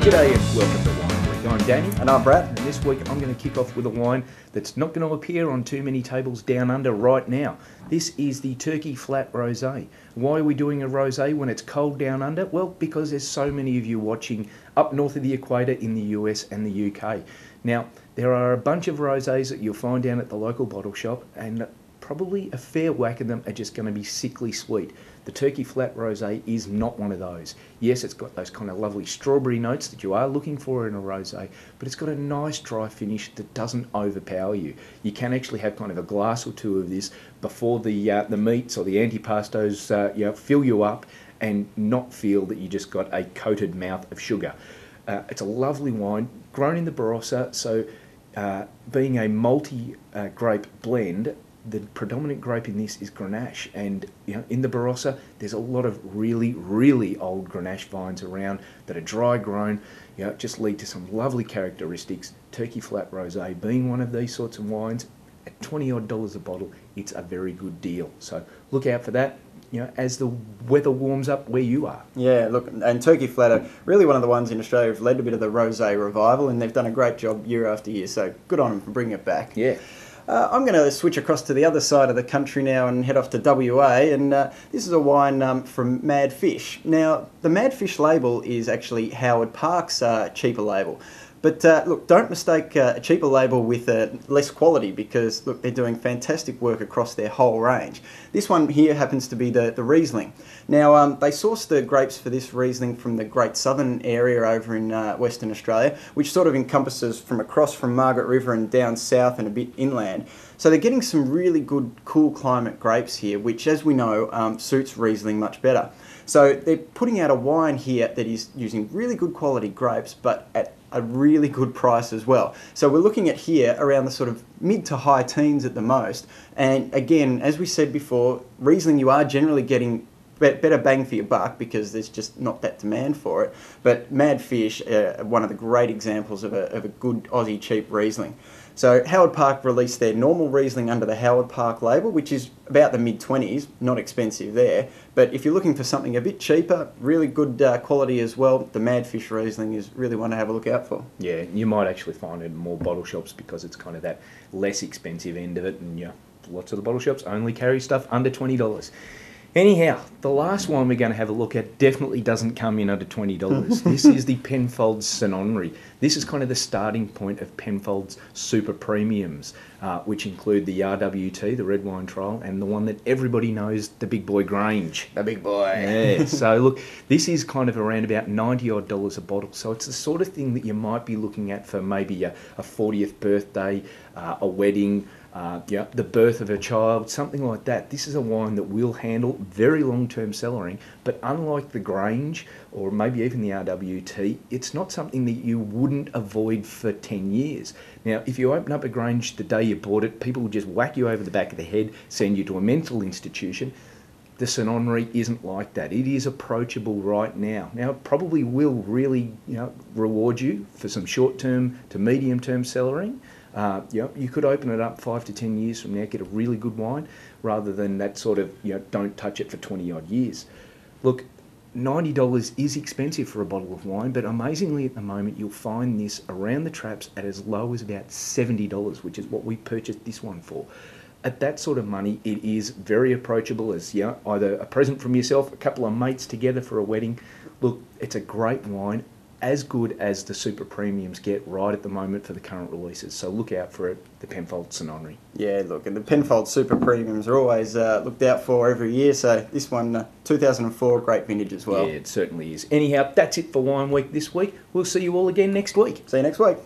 G'day and welcome to Wine Week. I'm Danny. And I'm Brad. And this week I'm going to kick off with a wine that's not going to appear on too many tables down under right now. This is the Turkey Flat Rosé. Why are we doing a rosé when it's cold down under? Well, because there's so many of you watching up north of the equator in the US and the UK. Now, there are a bunch of rosés that you'll find down at the local bottle shop, and probably a fair whack of them are just going to be sickly sweet. The Turkey Flat Rosé is not one of those. Yes, it's got those kind of lovely strawberry notes that you are looking for in a rosé, but it's got a nice dry finish that doesn't overpower you. You can actually have kind of a glass or two of this before the meats or the antipastos fill you up and not feel that you just got a coated mouth of sugar. It's a lovely wine, grown in the Barossa, so being a multi-grape blend, the predominant grape in this is Grenache, and in the Barossa there's a lot of really old Grenache vines around that are dry grown, just lead to some lovely characteristics. Turkey Flat Rosé being one of these sorts of wines at $20 odd a bottle, it's a very good deal. So look out for that, as the weather warms up where you are. Yeah, look, and Turkey Flat are really one of the ones in Australia who've led a bit of the rosé revival, and they've done a great job year after year, so good on them for bringing it back. Yeah. I'm going to switch across to the other side of the country now and head off to WA, and this is a wine from Mad Fish. Now, the Mad Fish label is actually Howard Park's cheaper label. But look, don't mistake a cheaper label with less quality, because look, they're doing fantastic work across their whole range. This one here happens to be the Riesling. Now, they sourced the grapes for this Riesling from the Great Southern area over in Western Australia, which sort of encompasses from across from Margaret River and down south and a bit inland. So they're getting some really good cool climate grapes here, which, as we know, suits Riesling much better. So they're putting out a wine here that is using really good quality grapes, but at a really good price as well. So we're looking at here around the sort of mid to high teens at the most. And again, as we said before, Riesling, you are generally getting better bang for your buck because there's just not that demand for it. But Mad Fish, one of the great examples of a good Aussie cheap Riesling. So Howard Park released their normal Riesling under the Howard Park label, which is about the mid-20s, not expensive there. But if you're looking for something a bit cheaper, really good quality as well, the Mad Fish Riesling is really one to have a look out for. Yeah, you might actually find it in more bottle shops because it's kind of that less expensive end of it, and lots of the bottle shops only carry stuff under $20. Anyhow, the last one we're going to have a look at definitely doesn't come in under $20. This is the Penfolds Saint Henri. This is kind of the starting point of Penfolds super premiums, which include the RWT, the red wine trial, and the one that everybody knows, the big boy Grange. The big boy. Yeah, so look, this is kind of around about $90 odd a bottle. So it's the sort of thing that you might be looking at for maybe a 40th birthday, a wedding, the birth of a child, something like that. This is a wine that will handle very long-term cellaring, but unlike the Grange or maybe even the RWT, it's not something that you wouldn't avoid for 10 years. Now, if you open up a Grange the day you bought it, people will just whack you over the back of the head, send you to a mental institution. The Saint Henri isn't like that. It is approachable right now. Now, it probably will really reward you for some short-term to medium-term cellaring. You could open it up 5 to 10 years from now, get a really good wine, rather than that sort of, don't touch it for 20 odd years. Look, $90 is expensive for a bottle of wine, but amazingly at the moment you'll find this around the traps at as low as about $70, which is what we purchased this one for. At that sort of money, it is very approachable as either a present from yourself, a couple of mates together for a wedding. Look, it's a great wine, as good as the super premiums get right at the moment for the current releases. So look out for it, the Penfolds Saint Henri. Yeah, look, and the Penfolds super premiums are always looked out for every year. So this one, 2004, great vintage as well. Yeah, it certainly is. Anyhow, that's it for Wine Week this week. We'll see you all again next week. See you next week.